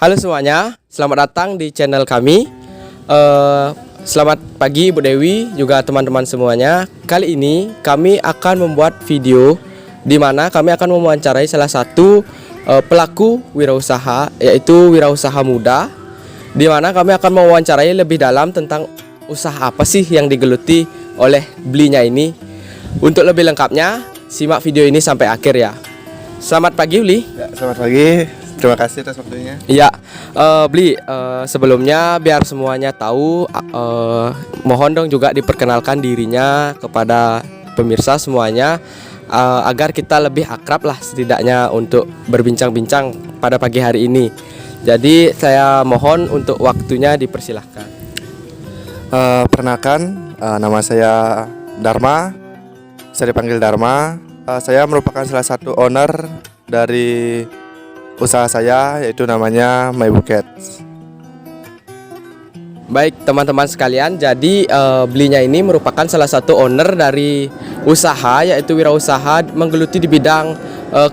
Halo semuanya, selamat datang di channel kami. Selamat pagi Bu Dewi, juga teman-teman semuanya. Kali ini kami akan membuat video di mana kami akan mewawancarai salah satu pelaku wirausaha, yaitu wirausaha muda. Di mana kami akan mewawancarai lebih dalam tentang usaha apa sih yang digeluti oleh belinya ini. Untuk lebih lengkapnya, simak video ini sampai akhir ya. Selamat pagi Uli. Ya, selamat pagi. Terima kasih atas waktunya. Iya, Bli, sebelumnya biar semuanya tahu, mohon dong juga diperkenalkan dirinya kepada pemirsa semuanya, agar kita lebih akrab lah setidaknya untuk berbincang-bincang pada pagi hari ini. Jadi saya mohon untuk waktunya dipersilahkan. Perkenalkan, nama saya Dharma, bisa dipanggil Dharma. Saya merupakan salah satu owner dari usaha saya, yaitu namanya My Bouquet. Baik teman-teman sekalian, jadi belinya ini merupakan salah satu owner dari usaha, yaitu wirausaha menggeluti di bidang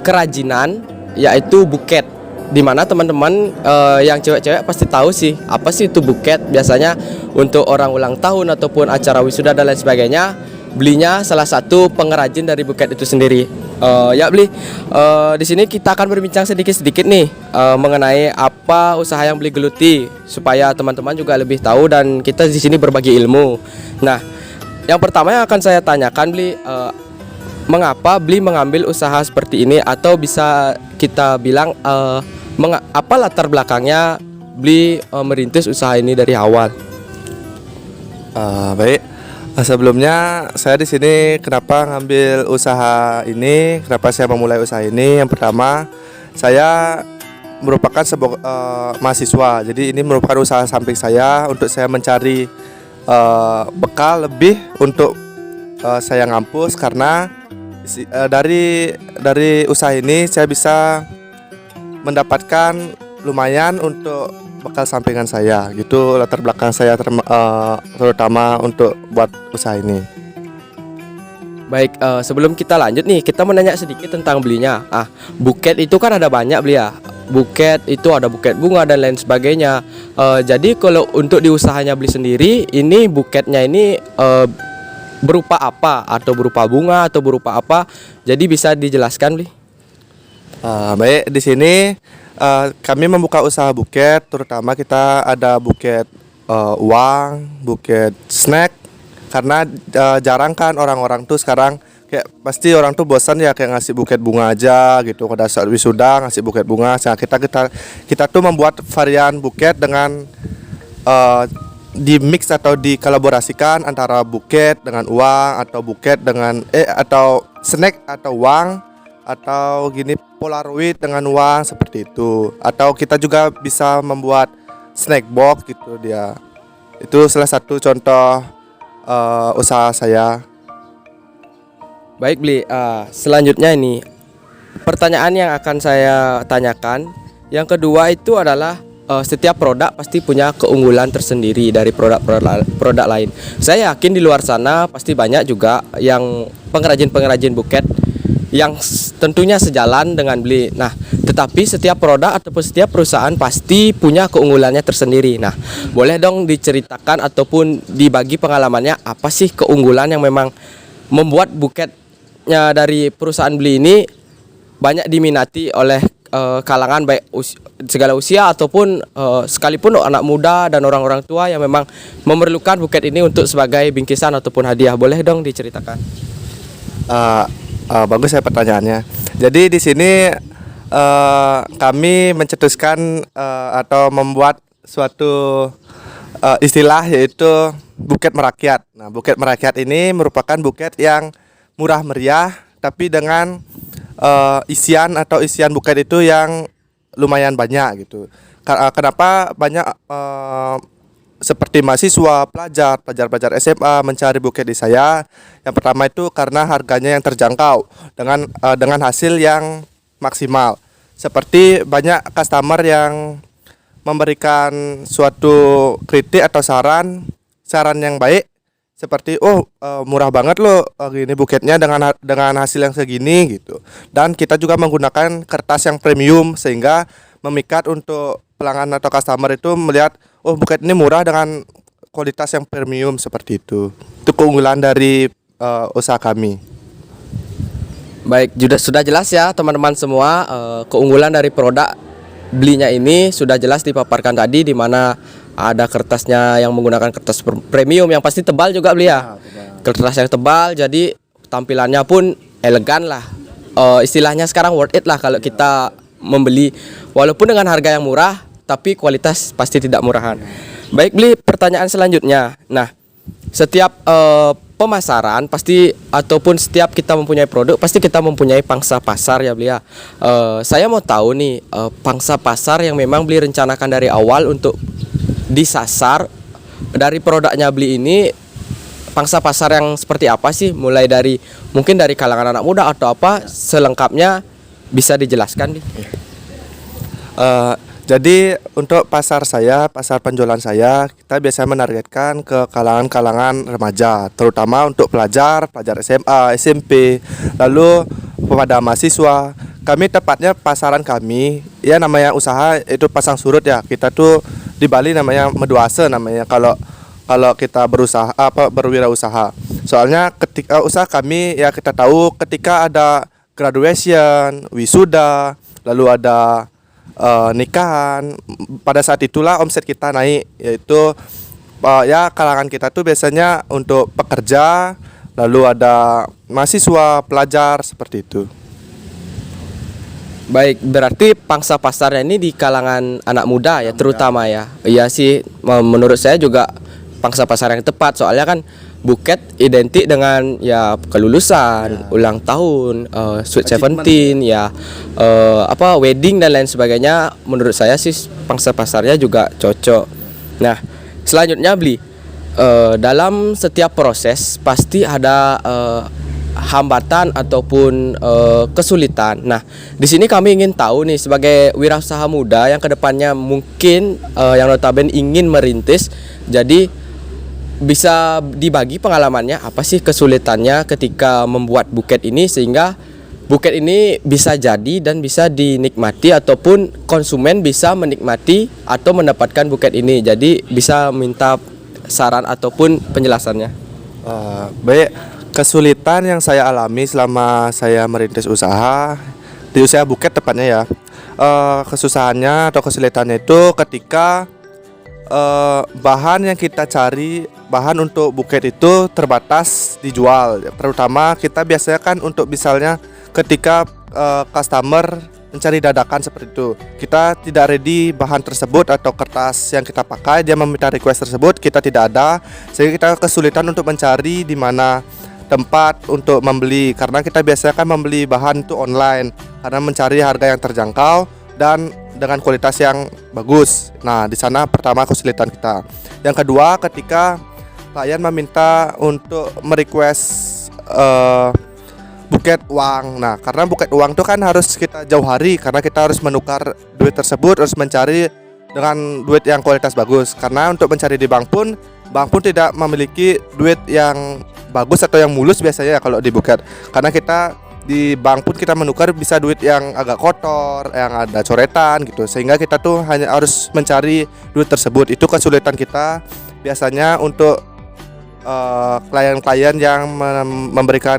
kerajinan, yaitu buket. Dimana teman-teman yang cewek-cewek pasti tahu sih apa sih itu buket. Biasanya untuk orang ulang tahun ataupun acara wisuda dan lain sebagainya, belinya salah satu pengrajin dari buket itu sendiri. Ya beli, di sini kita akan berbincang sedikit-sedikit nih mengenai apa usaha yang beli geluti, supaya teman-teman juga lebih tahu dan kita di sini berbagi ilmu. Nah, yang pertama yang akan saya tanyakan beli, mengapa beli mengambil usaha seperti ini, atau bisa kita bilang apa latar belakangnya beli merintis usaha ini dari awal? Baik. Sebelumnya saya di sini kenapa ngambil usaha ini, kenapa saya memulai usaha ini? Yang pertama, saya merupakan sebuah mahasiswa. Jadi ini merupakan usaha samping saya untuk saya mencari bekal lebih untuk saya ngampus, karena dari usaha ini saya bisa mendapatkan lumayan untuk bekal sampingan saya. Gitu latar belakang saya terutama untuk buat usaha ini. Baik, sebelum kita lanjut nih, kita menanya sedikit tentang belinya. Buket itu kan ada banyak beli ya. Buket itu ada buket bunga dan lain sebagainya. Jadi kalau untuk di usahanya beli sendiri, ini buketnya ini berupa apa? Atau berupa bunga atau berupa apa? Jadi bisa dijelaskan beli? Baik, di sini kami membuka usaha buket, terutama kita ada buket uang, buket snack. Karena jarang kan orang-orang tuh sekarang kayak pasti orang tuh bosan ya kayak ngasih buket bunga aja gitu. Pada saat wisuda ngasih buket bunga. Nah, kita tuh membuat varian buket dengan di mix atau dikolaborasikan antara buket dengan uang, atau buket dengan atau snack atau uang, atau gini polaroid dengan uang, seperti itu. Atau kita juga bisa membuat snack box gitu dia. Itu salah satu contoh usaha saya. Baik beli, selanjutnya ini pertanyaan yang akan saya tanyakan. Yang kedua itu adalah setiap produk pasti punya keunggulan tersendiri dari produk lain. Saya yakin di luar sana pasti banyak juga yang pengrajin buket yang tentunya sejalan dengan beli. Nah, tetapi setiap produk ataupun setiap perusahaan pasti punya keunggulannya tersendiri. Nah, boleh dong diceritakan ataupun dibagi pengalamannya, apa sih keunggulan yang memang membuat buketnya dari perusahaan beli ini banyak diminati oleh kalangan baik segala usia ataupun sekalipun anak muda dan orang-orang tua yang memang memerlukan buket ini untuk sebagai bingkisan ataupun hadiah. Boleh dong diceritakan? Bagus ya pertanyaannya. Jadi di sini kami mencetuskan atau membuat suatu istilah, yaitu buket merakyat. Nah, buket merakyat ini merupakan buket yang murah meriah, tapi dengan isian buket itu yang lumayan banyak gitu. Kenapa banyak seperti mahasiswa, pelajar SMA mencari buket di saya? Yang pertama itu karena harganya yang terjangkau dengan hasil yang maksimal. Seperti banyak customer yang memberikan suatu kritik atau saran yang baik, seperti murah banget loh gini buketnya dengan hasil yang segini gitu. Dan kita juga menggunakan kertas yang premium sehingga memikat untuk pelanggan atau customer itu melihat, oh buket ini murah dengan kualitas yang premium seperti itu. Itu keunggulan dari usaha kami. Baik, sudah jelas ya teman-teman semua, keunggulan dari produk belinya ini sudah jelas dipaparkan tadi, di mana ada kertasnya yang menggunakan kertas premium yang pasti tebal juga beli ya. Kertas yang tebal, jadi tampilannya pun elegan lah. Istilahnya sekarang worth it lah kalau kita membeli, walaupun dengan harga yang murah tapi kualitas pasti tidak murahan. Baik, beli pertanyaan selanjutnya. Nah, setiap pemasaran pasti ataupun setiap kita mempunyai produk pasti kita mempunyai pangsa pasar ya beli ya. Saya mau tahu nih, pangsa pasar yang memang beli rencanakan dari awal untuk disasar dari produknya beli ini, pangsa pasar yang seperti apa sih? Mulai dari mungkin dari kalangan anak muda atau apa, selengkapnya bisa dijelaskan nih. Jadi untuk pasar penjualan saya, kita biasanya menargetkan ke kalangan-kalangan remaja, terutama untuk pelajar SMA, SMP, lalu kepada mahasiswa. Kami tepatnya pasaran kami, ya namanya usaha itu pasang surut ya. Kita tuh di Bali namanya meduase namanya kalau kita berwirausaha. Soalnya ketika usaha kami ya kita tahu ketika ada graduation, wisuda, lalu ada nikahan, pada saat itulah omset kita naik, yaitu ya kalangan kita tuh biasanya untuk pekerja, lalu ada mahasiswa, pelajar seperti itu. Baik, berarti pangsa pasarnya ini di kalangan anak muda ya, terutama ya. Iya sih, menurut saya juga pangsa pasar yang tepat, soalnya kan buket identik dengan ya kelulusan, ulang tahun, sweet seventeen ya, wedding dan lain sebagainya. Menurut saya sih pangsa pasarnya juga cocok. Nah, selanjutnya beli, dalam setiap proses pasti ada hambatan ataupun kesulitan. Nah, di sini kami ingin tahu nih, sebagai wirausaha muda yang kedepannya mungkin yang notabene ingin merintis, jadi bisa dibagi pengalamannya apa sih kesulitannya ketika membuat buket ini, sehingga buket ini bisa jadi dan bisa dinikmati ataupun konsumen bisa menikmati atau mendapatkan buket ini. Jadi bisa minta saran ataupun penjelasannya. Baik, kesulitan yang saya alami selama saya merintis usaha di usaha buket tepatnya ya, kesusahannya atau kesulitannya itu ketika bahan yang kita cari, bahan untuk buket itu terbatas dijual. Terutama kita biasanya kan untuk misalnya ketika customer mencari dadakan seperti itu, kita tidak ready bahan tersebut atau kertas yang kita pakai, dia meminta request tersebut, kita tidak ada, sehingga kita kesulitan untuk mencari di mana tempat untuk membeli, karena kita biasanya kan membeli bahan itu online karena mencari harga yang terjangkau dan dengan kualitas yang bagus. Nah, di sana pertama kesulitan kita. Yang kedua, ketika klien meminta untuk merequest buket uang. Nah, karena buket uang itu kan harus kita jauh hari, karena kita harus menukar duit tersebut, harus mencari dengan duit yang kualitas bagus. Karena untuk mencari di bank pun tidak memiliki duit yang bagus atau yang mulus biasanya kalau di buket. Karena kita di bank pun kita menukar bisa duit yang agak kotor, yang ada coretan gitu, sehingga kita tuh hanya harus mencari duit tersebut. Itu kesulitan kita biasanya untuk klien-klien yang memberikan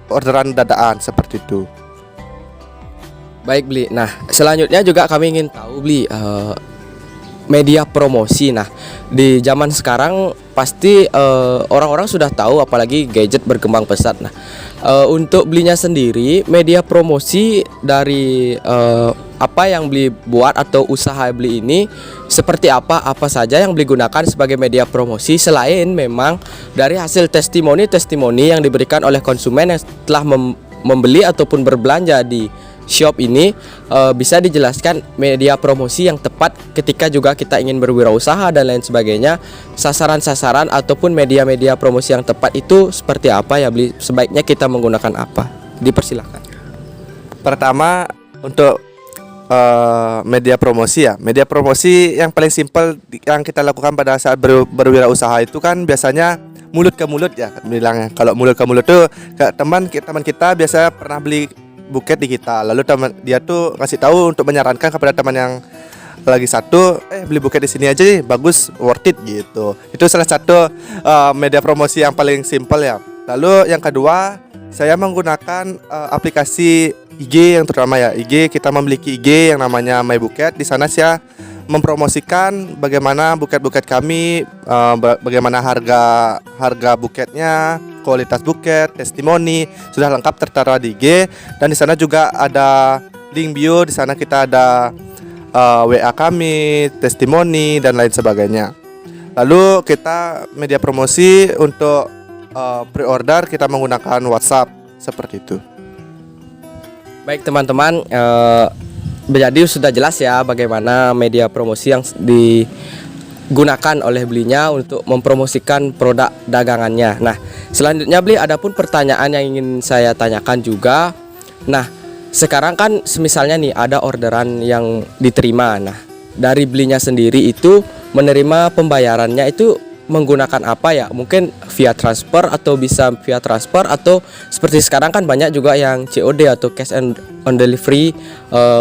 orderan dadaan seperti itu. Baik beli. Nah, selanjutnya juga kami ingin tahu beli, media promosi. Nah, di zaman sekarang pasti orang-orang sudah tahu, apalagi gadget berkembang pesat. Nah, untuk belinya sendiri, media promosi dari apa yang beli buat atau usaha beli ini seperti apa saja yang beli gunakan sebagai media promosi, selain memang dari hasil testimoni yang diberikan oleh konsumen yang telah membeli ataupun berbelanja di shop ini. Bisa dijelaskan media promosi yang tepat ketika juga kita ingin berwirausaha dan lain sebagainya, sasaran-sasaran ataupun media-media promosi yang tepat itu seperti apa ya beli, sebaiknya kita menggunakan apa? Dipersilakan. Pertama, untuk media promosi ya. Media promosi yang paling simpel yang kita lakukan pada saat berwirausaha itu kan biasanya mulut ke mulut ya bilangnya. Kalau mulut ke mulut tuh teman kita biasanya pernah beli buket di kita, lalu dia tuh ngasih tahu untuk menyarankan kepada teman yang lagi satu, beli buket di sini aja nih, bagus, worth it gitu. Itu salah satu media promosi yang paling simpel ya. Lalu yang kedua, saya menggunakan aplikasi IG yang terutama ya. IG, kita memiliki IG yang namanya My Buket. Di sana saya mempromosikan bagaimana buket-buket kami, bagaimana harga buketnya, kualitas buket, testimoni sudah lengkap tertera di IG. Dan di sana juga ada link bio, di sana kita ada WA kami, testimoni dan lain sebagainya. Lalu kita media promosi untuk pre-order kita menggunakan WhatsApp seperti itu. Baik teman-teman, jadi sudah jelas ya bagaimana media promosi yang digunakan oleh belinya untuk mempromosikan produk dagangannya. Nah, selanjutnya beli ada pun pertanyaan yang ingin saya tanyakan juga. Nah, sekarang kan semisalnya nih ada orderan yang diterima. Nah, dari belinya sendiri itu menerima pembayarannya itu menggunakan apa ya? Mungkin via transfer atau bisa via transfer atau seperti sekarang kan banyak juga yang COD atau cash on delivery.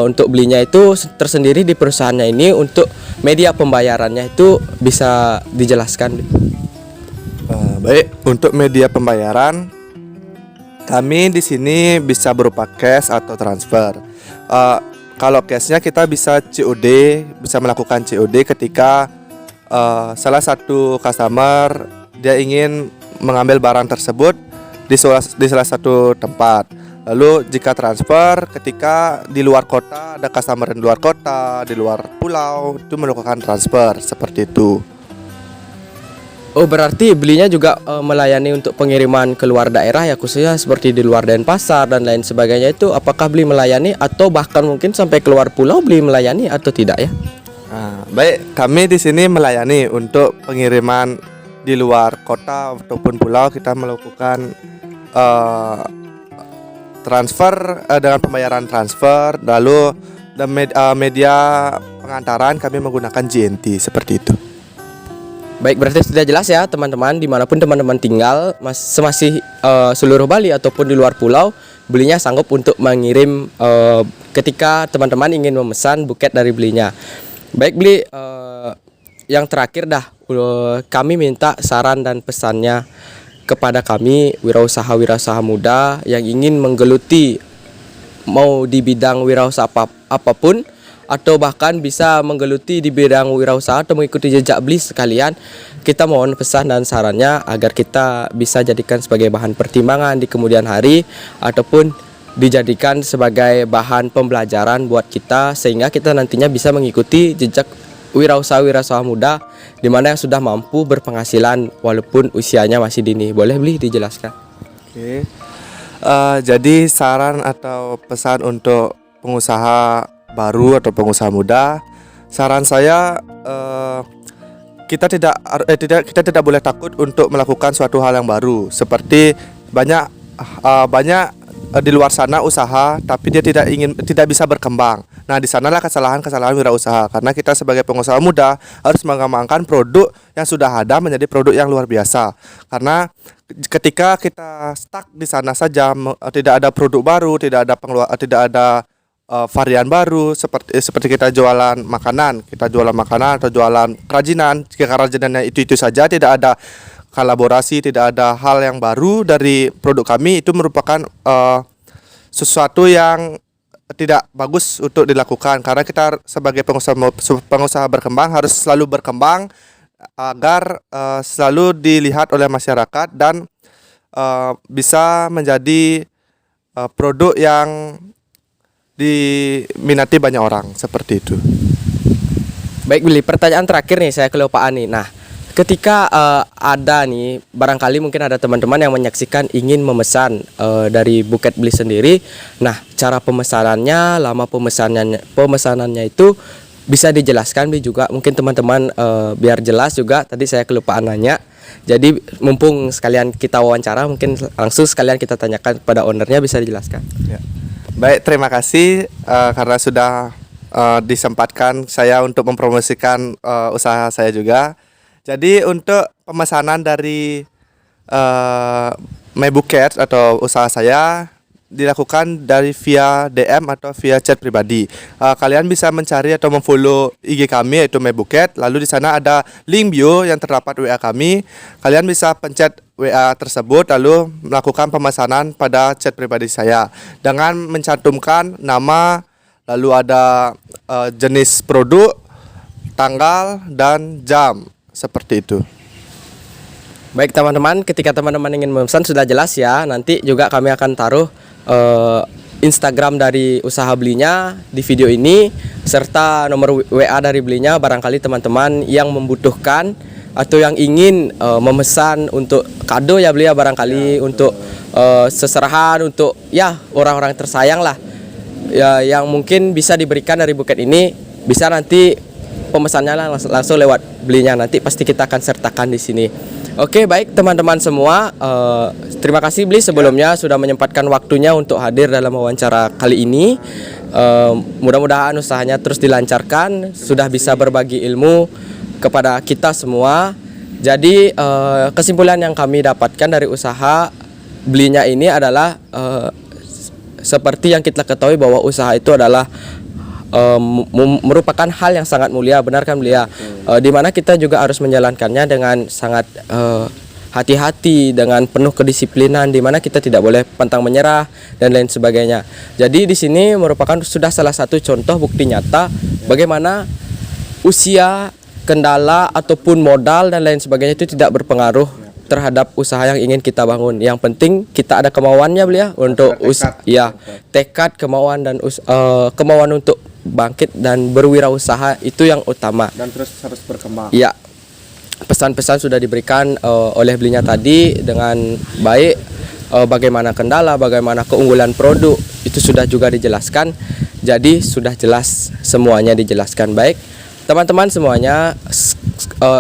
Untuk belinya itu tersendiri di perusahaannya ini, untuk media pembayarannya itu bisa dijelaskan. Baik, untuk media pembayaran kami di sini bisa berupa cash atau transfer. Kalau cashnya kita bisa COD, bisa melakukan COD ketika salah satu customer dia ingin mengambil barang tersebut di salah satu tempat. Lalu jika transfer ketika di luar kota, ada customer di luar kota, di luar pulau, itu melakukan transfer seperti itu. Oh, berarti belinya juga melayani untuk pengiriman ke luar daerah ya, khususnya seperti di luar Denpasar dan lain sebagainya. Itu apakah beli melayani atau bahkan mungkin sampai keluar pulau beli melayani atau tidak ya? Baik, kami di sini melayani untuk pengiriman di luar kota ataupun pulau. Kita melakukan transfer dengan pembayaran transfer. Lalu media pengantaran kami menggunakan JNT seperti itu. Baik, berarti sudah jelas ya teman-teman, dimanapun teman-teman tinggal, semasih seluruh Bali ataupun di luar pulau, belinya sanggup untuk mengirim ketika teman-teman ingin memesan buket dari belinya. Baik beli, yang terakhir dah, kami minta saran dan pesannya kepada kami wirausaha muda yang ingin menggeluti mau di bidang wirausaha apapun, atau bahkan bisa menggeluti di bidang wirausaha atau mengikuti jejak beli sekalian. Kita mohon pesan dan sarannya agar kita bisa jadikan sebagai bahan pertimbangan di kemudian hari, ataupun dijadikan sebagai bahan pembelajaran buat kita, sehingga kita nantinya bisa mengikuti jejak wirausaha muda di mana yang sudah mampu berpenghasilan walaupun usianya masih dini. Boleh beli dijelaskan? Oke. Jadi saran atau pesan untuk pengusaha baru atau pengusaha muda, saran saya kita tidak boleh takut untuk melakukan suatu hal yang baru. Seperti banyak di luar sana usaha tapi dia tidak bisa berkembang. Nah, di sanalah kesalahan wirausaha, karena kita sebagai pengusaha muda harus mengembangkan produk yang sudah ada menjadi produk yang luar biasa. Karena ketika kita stuck di sana saja, tidak ada produk baru, tidak ada varian baru, seperti kita jualan makanan atau jualan kerajinan. Jika kerajinannya itu saja, tidak ada kolaborasi, tidak ada hal yang baru dari produk kami, itu merupakan sesuatu yang tidak bagus untuk dilakukan. Karena kita sebagai pengusaha berkembang harus selalu berkembang agar selalu dilihat oleh masyarakat dan bisa menjadi produk yang diminati banyak orang, seperti itu. Baik Billy, pertanyaan terakhir nih, saya kelupaan nih. Nah, ketika ada nih, barangkali mungkin ada teman-teman yang menyaksikan ingin memesan dari Buket Beli sendiri. Nah, cara pemesanannya, lama pemesanannya itu bisa dijelaskan Beli juga. Mungkin teman-teman biar jelas juga, tadi saya kelupaan nanya. Jadi mumpung sekalian kita wawancara, mungkin langsung sekalian kita tanyakan kepada ownernya, bisa dijelaskan. Ya. Baik, terima kasih karena sudah disempatkan saya untuk mempromosikan usaha saya juga. Jadi untuk pemesanan dari My Buket atau usaha saya, dilakukan dari via DM atau via chat pribadi. Kalian bisa mencari atau memfollow IG kami yaitu MyBuket. Lalu di sana ada link bio yang terdapat WA kami. Kalian bisa pencet WA tersebut lalu melakukan pemesanan pada chat pribadi saya dengan mencantumkan nama, lalu ada jenis produk, tanggal dan jam seperti itu. Baik teman-teman, ketika teman-teman ingin memesan sudah jelas ya. Nanti juga kami akan taruh Instagram dari usaha belinya di video ini serta nomor WA dari belinya. Barangkali teman-teman yang membutuhkan atau yang ingin memesan untuk kado ya beli ya, barangkali untuk seserahan, untuk ya orang-orang tersayang lah ya, yang mungkin bisa diberikan dari buket ini, bisa nanti pemesannya langsung lewat belinya, nanti pasti kita akan sertakan di sini. Oke, baik teman-teman semua, terima kasih Bli sebelumnya sudah menyempatkan waktunya untuk hadir dalam wawancara kali ini. Mudah-mudahan usahanya terus dilancarkan, sudah bisa berbagi ilmu kepada kita semua. Jadi kesimpulan yang kami dapatkan dari usaha belinya ini adalah seperti yang kita ketahui bahwa usaha itu adalah merupakan hal yang sangat mulia, benar kan Belia? Dimana kita juga harus menjalankannya dengan sangat hati-hati, dengan penuh kedisiplinan, dimana kita tidak boleh pantang menyerah dan lain sebagainya. Jadi di sini merupakan sudah salah satu contoh bukti nyata bagaimana usia, kendala ataupun modal dan lain sebagainya itu tidak berpengaruh terhadap usaha yang ingin kita bangun. Yang penting kita ada kemauannya Belia untuk tekad, kemauan dan kemauan untuk bangkit dan berwirausaha itu yang utama. Dan terus harus berkembang. Ya, pesan-pesan sudah diberikan oleh belinya tadi dengan baik. Bagaimana kendala, bagaimana keunggulan produk itu sudah juga dijelaskan. Jadi sudah jelas semuanya dijelaskan. Baik teman-teman semuanya,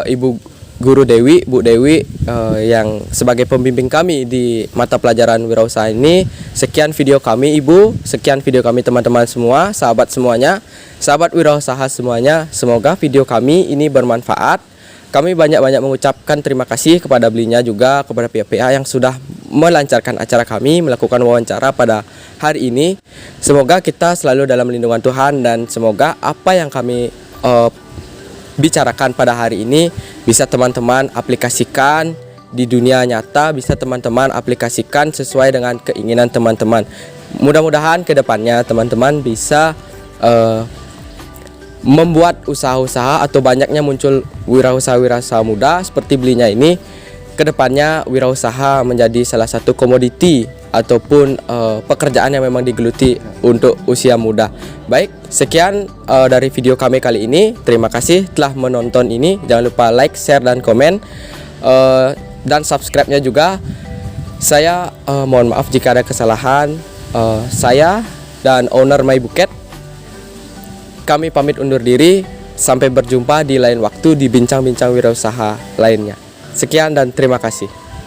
Ibu Guru Dewi, Bu Dewi yang sebagai pembimbing kami di mata pelajaran wirausaha ini, sekian video kami Ibu, sekian video kami teman-teman semua, sahabat semuanya, sahabat wirausaha semuanya. Semoga video kami ini bermanfaat. Kami banyak-banyak mengucapkan terima kasih kepada belinya juga, kepada pihak-pihak yang sudah melancarkan acara kami, melakukan wawancara pada hari ini. Semoga kita selalu dalam lindungan Tuhan dan semoga apa yang kami bicarakan pada hari ini bisa teman-teman aplikasikan di dunia nyata, bisa teman-teman aplikasikan sesuai dengan keinginan teman-teman. Mudah-mudahan ke depannya teman-teman bisa membuat usaha-usaha atau banyaknya muncul wirausaha-wirausaha muda seperti belinya ini. Kedepannya wirausaha menjadi salah satu komoditi ataupun pekerjaan yang memang digeluti untuk usia muda. Baik, sekian dari video kami kali ini. Terima kasih telah menonton ini. Jangan lupa like, share, dan komen dan subscribe-nya juga. Saya mohon maaf jika ada kesalahan. Saya dan owner MyBuket, kami pamit undur diri. Sampai berjumpa di lain waktu di bincang-bincang wirausaha lainnya. Sekian dan terima kasih.